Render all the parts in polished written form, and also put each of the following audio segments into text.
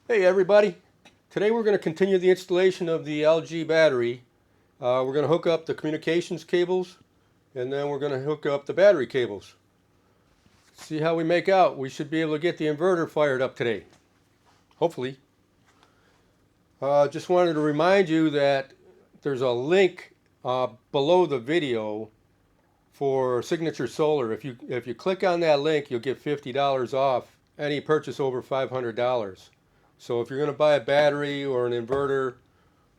Hey everybody, today we're going to continue the installation of the LG battery. We're going to hook up the communications cables and then we're going to hook up the battery cables. See how we make out. We should be able to get the inverter fired up today, hopefully. Just wanted to remind you that there's a link below the video for Signature Solar. If you click on that link, you'll get $50 off any purchase over $500. So if you're going to buy a battery or an inverter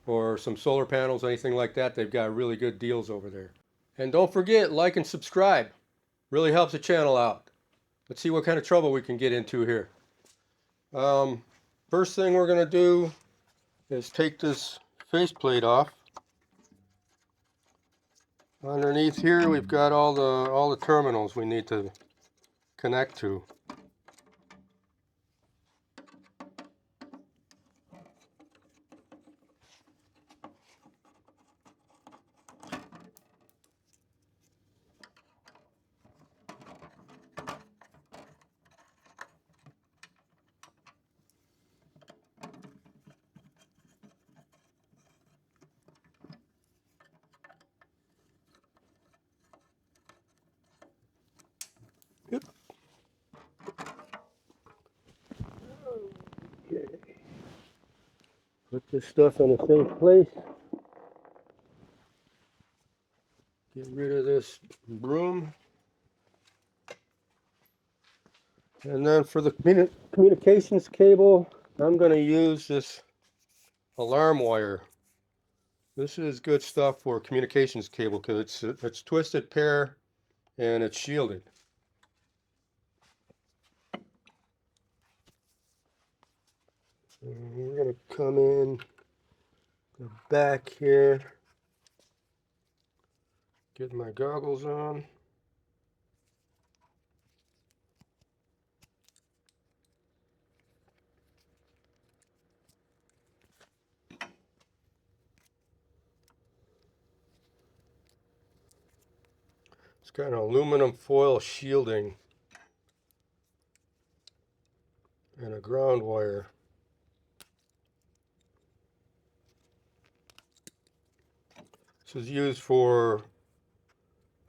or some solar panels, anything like that, they've got really good deals over there. And don't forget, like and subscribe. Really helps the channel out. Let's see what kind of trouble we can get into here. First thing we're going to do is take this faceplate off. Underneath here we've got all the terminals we need to connect to. Yep. Okay. Put this stuff in a safe place. Get rid of this broom. And then for the communications cable, I'm going to use this alarm wire. This is good stuff for communications cable because it's twisted pair and it's shielded. And we're going to come in the back here, get my goggles on. It's got an aluminum foil shielding and a ground wire. This is used for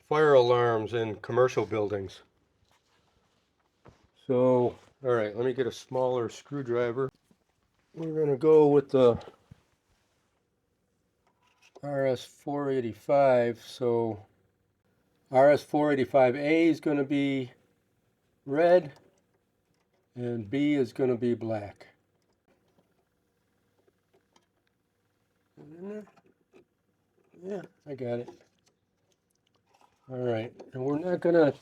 fire alarms in commercial buildings. So, alright, let me get a smaller screwdriver. We're going to go with the RS485. So, RS485A is going to be red and B is going to be black. Yeah, I got it. Alright, and we're not going to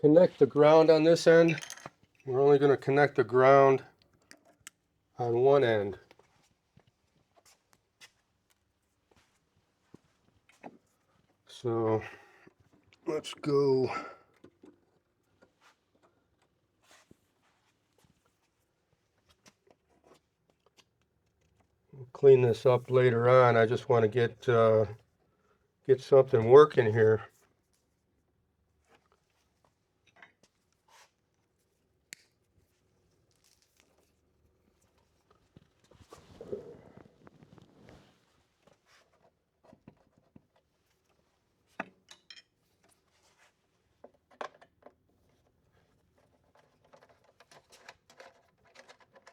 connect the ground on this end. We're only going to connect the ground on one end. So let's go. We'll clean this up later on. I just want to get something working here.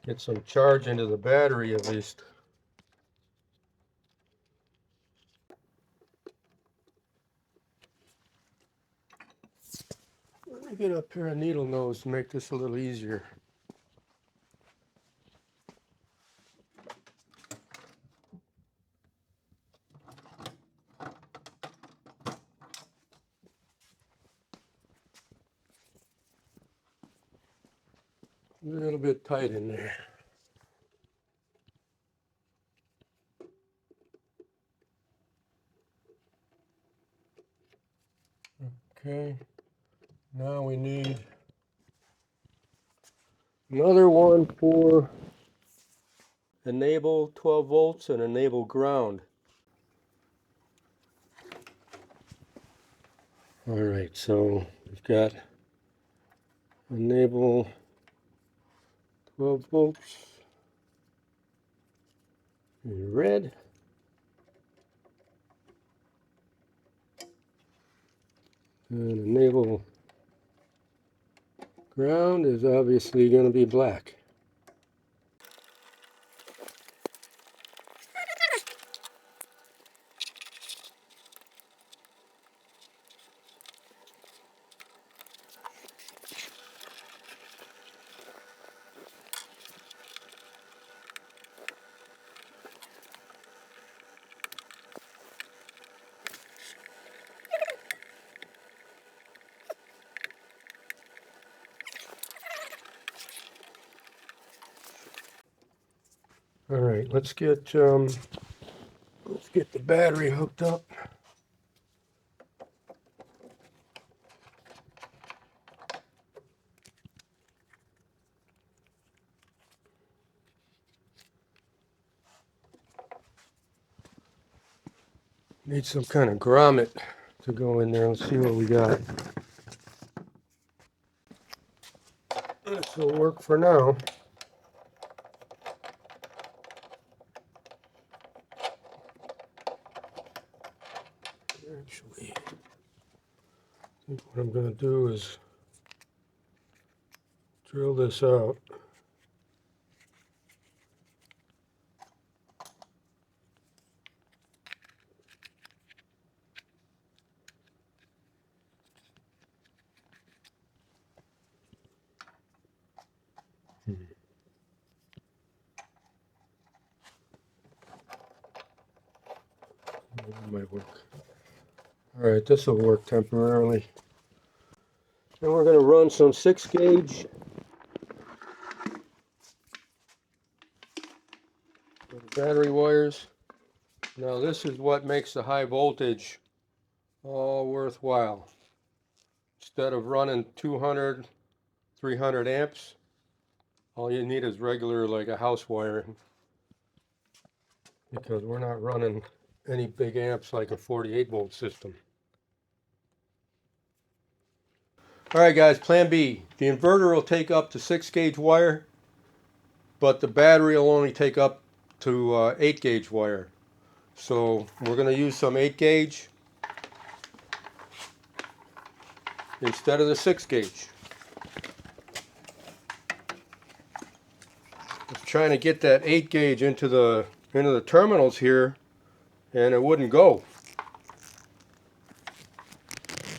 Get some charge into the battery at least. Let me get a pair of needle nose to make this a little easier. A little bit tight in there. Okay, now we need another one for enable 12 volts and enable ground. Alright, so we've got enable 12 volts in red. And the naval ground is obviously going to be black. All right, let's get the battery hooked up. Need some kind of grommet to go in there. Let's see what we got. This will work for now. Actually, I think what I'm going to do is drill this out. That might work. All right, this will work temporarily. And we're going to run some 6-gauge battery wires. Now this is what makes the high voltage all worthwhile. Instead of running 200, 300 amps, all you need is regular, like a house wire, because we're not running any big amps like a 48 volt system. Alright guys, plan B. The inverter will take up to 6-gauge wire, but the battery will only take up to 8-gauge wire. So we're going to use some 8-gauge instead of the 6-gauge. Just trying to get that 8-gauge into the terminals here, and it wouldn't go.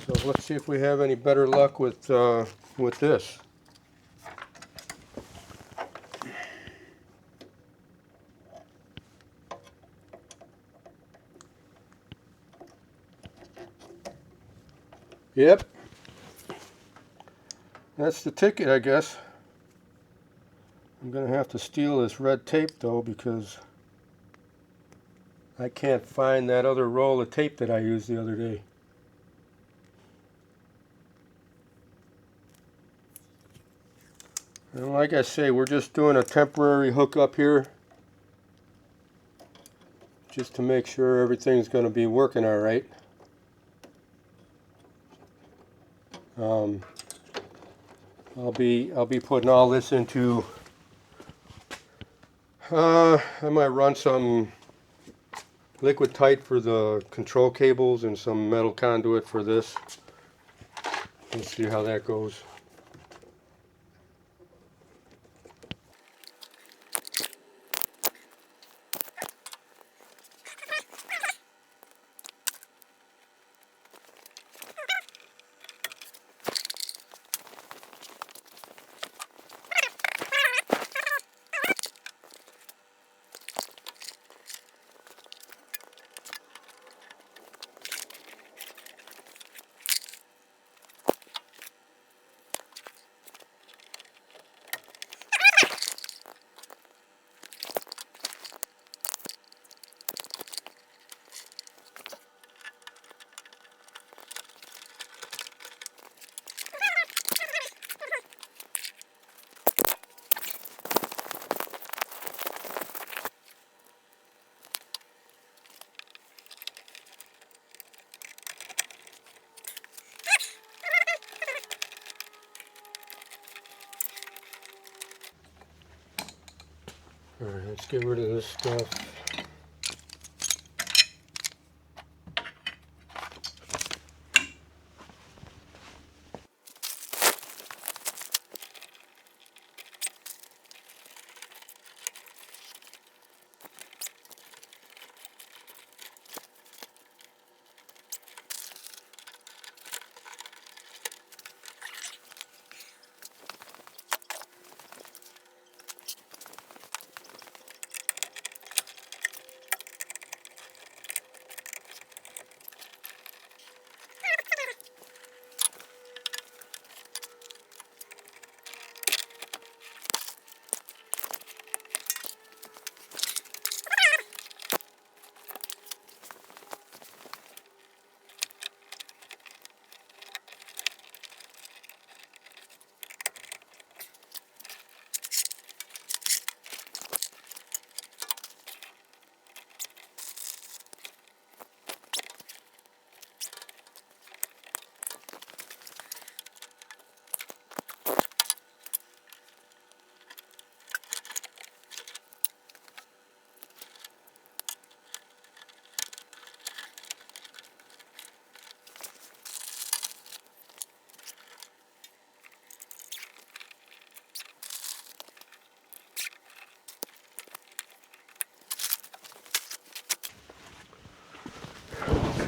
So let's see if we have any better luck with this. Yep, that's the ticket, I guess. I'm gonna have to steal this red tape though, because I can't find that other roll of tape that I used the other day. And like I say, we're just doing a temporary hookup here, just to make sure everything's going to be working all right. I'll be putting all this into. I might run some liquid tight for the control cables and some metal conduit for this. Let's see how that goes. Alright, let's get rid of this stuff.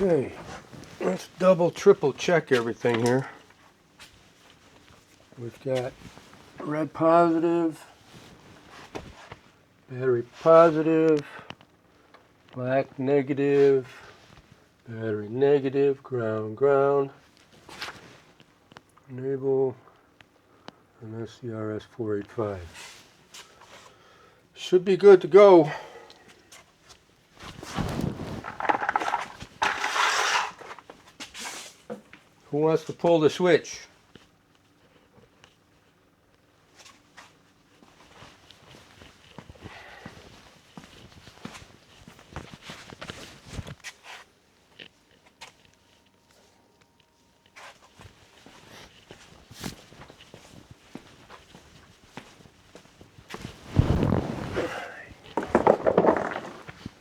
Okay, let's double, triple check everything here. We've got red positive, battery positive, black negative, battery negative, ground, ground, enable, and that's the RS485. Should be good to go. Who wants to pull the switch?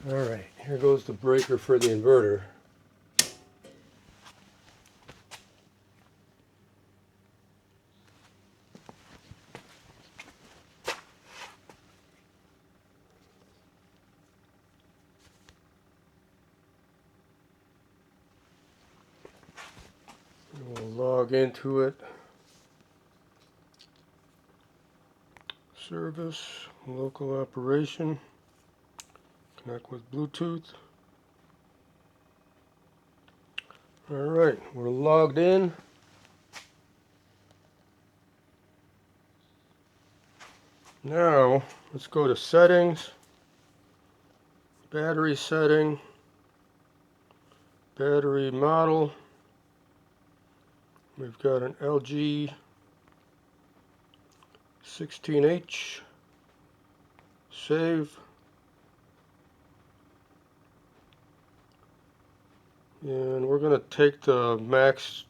Alright, here goes the breaker for the inverter. We'll log into it. Service, local operation, connect with Bluetooth. Alright, we're logged in. Now, let's go to settings, battery setting, battery model. We've got an LG 16H, save, and we're going to take the max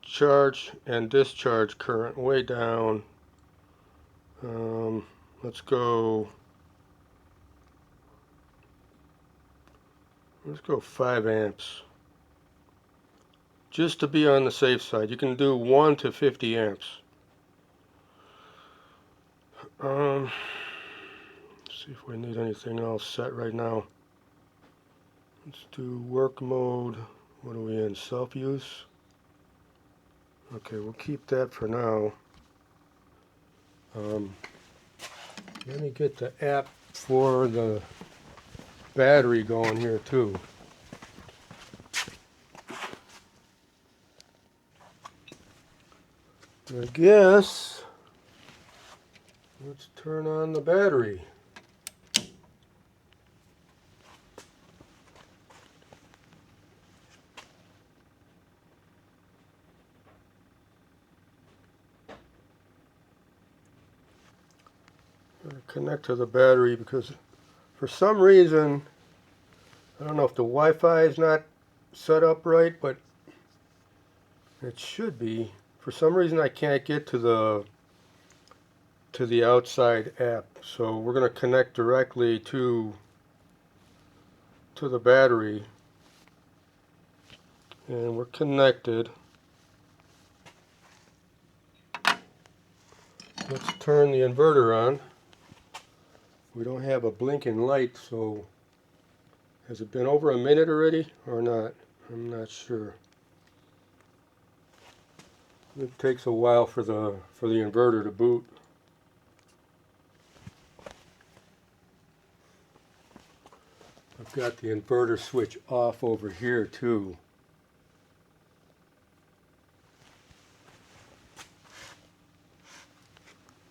charge and discharge current way down. Let's go 5 amps. Just to be on the safe side. You can do 1 to 50 amps. Let's see if we need anything else set right now. Let's do work mode. What are we in? Self-use? Okay, we'll keep that for now. Let me get the app for the battery going here too. I guess let's turn on the battery. Connect to the battery because for some reason, I don't know if the Wi-Fi is not set up right, but it should be. For some reason I can't get to the outside app, so we're going to connect directly to the battery, and we're connected. Let's turn the inverter on. We don't have a blinking light, so has it been over a minute already or not? I'm not sure. It takes a while for the inverter to boot. I've got the inverter switch off over here too.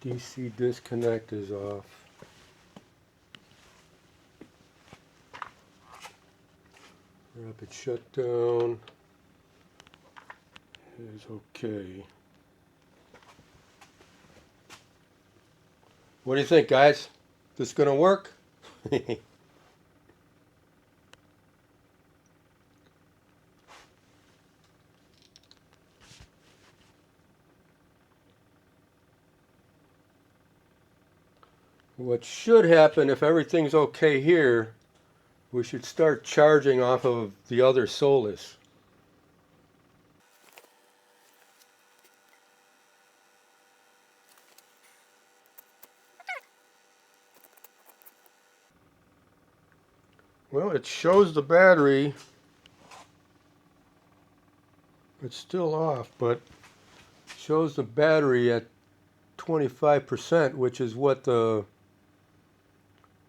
DC disconnect is off. Rapid shutdown is okay. What do you think, guys? This gonna work? What should happen if everything's okay here, we should start charging off of the other Solis. Well, it shows the battery it's still off, but shows the battery at 25%, which is what the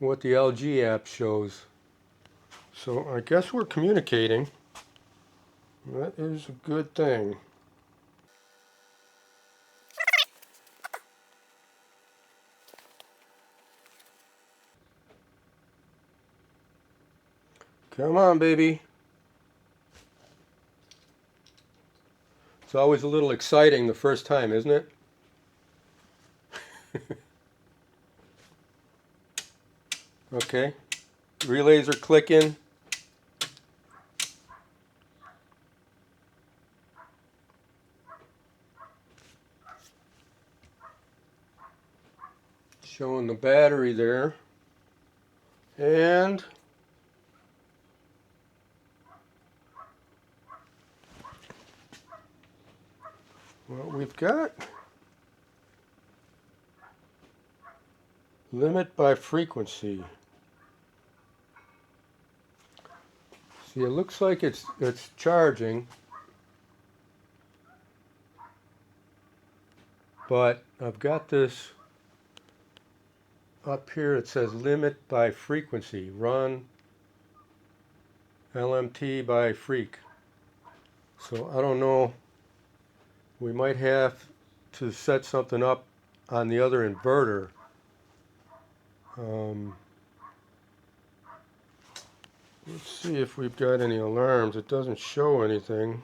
LG app shows. So I guess we're communicating. That is a good thing. Come on, baby. It's always a little exciting the first time, isn't it? Okay. Relays are clicking. Showing the battery there. And what we've got, limit by frequency. See, it looks like it's charging, but I've got this up here. It says limit by frequency, run LMT by freak. So I don't know, we might have to set something up on the other inverter. Let's see if we've got any alarms. It doesn't show anything.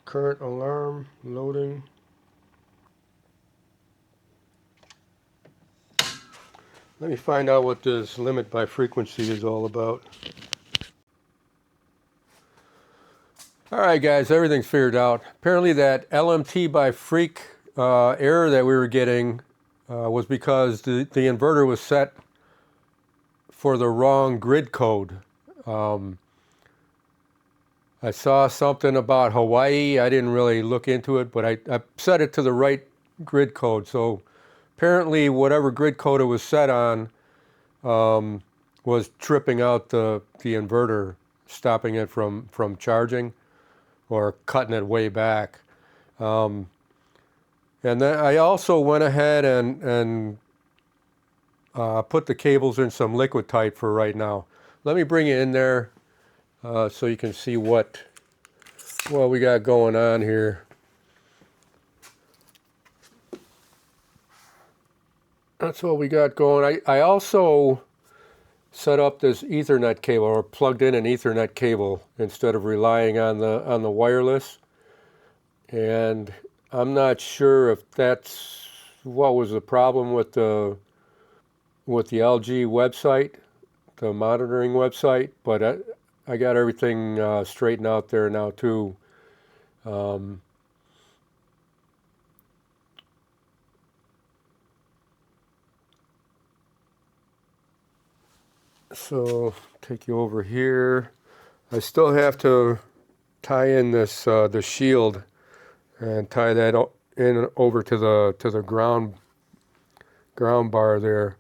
Current alarm loading. Let me find out what this limit by frequency is all about. Alright guys, everything's figured out. Apparently that LMT by freak error that we were getting was because the inverter was set for the wrong grid code. I saw something about Hawaii. I didn't really look into it, but I set it to the right grid code. So apparently whatever grid code it was set on was tripping out the inverter, stopping it from charging or cutting it way back. And then I also went ahead and put the cables in some liquid tight for right now. Let me bring it in there so you can see what we got going on here. That's what we got going. I also set up this Ethernet cable, or plugged in an Ethernet cable instead of relying on the wireless. And I'm not sure if that's what was the problem with the LG website, the monitoring website, but I got everything straightened out there now too. So take you over here. I still have to tie in this the shield and tie that in over to the ground bar there.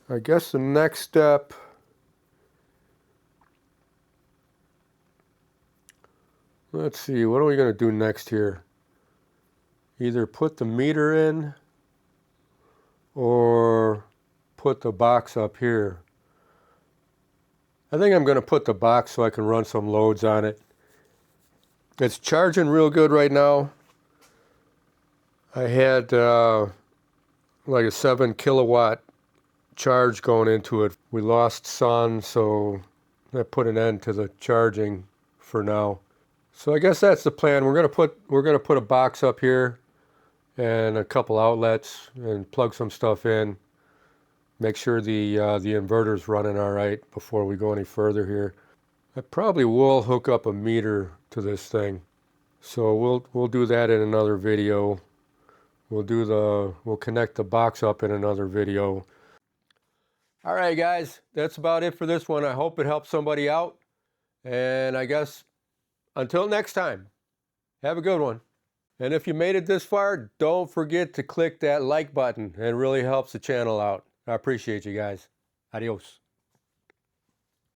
I guess the next step, let's see, what are we going to do next here? Either put the meter in or put the box up here. I think I'm going to put the box so I can run some loads on it. It's charging real good right now. I had like a 7 kilowatt charge going into it. We lost sun, so that put an end to the charging for now. So I guess that's the plan. We're gonna put a box up here and a couple outlets and plug some stuff in. Make sure the inverter's running all right before we go any further here. I probably will hook up a meter to this thing. So we'll do that in another video. We'll connect the box up in another video. All right, guys, that's about it for this one. I hope it helps somebody out. And I guess until next time, have a good one. And if you made it this far, don't forget to click that like button. It really helps the channel out. I appreciate you guys. Adios.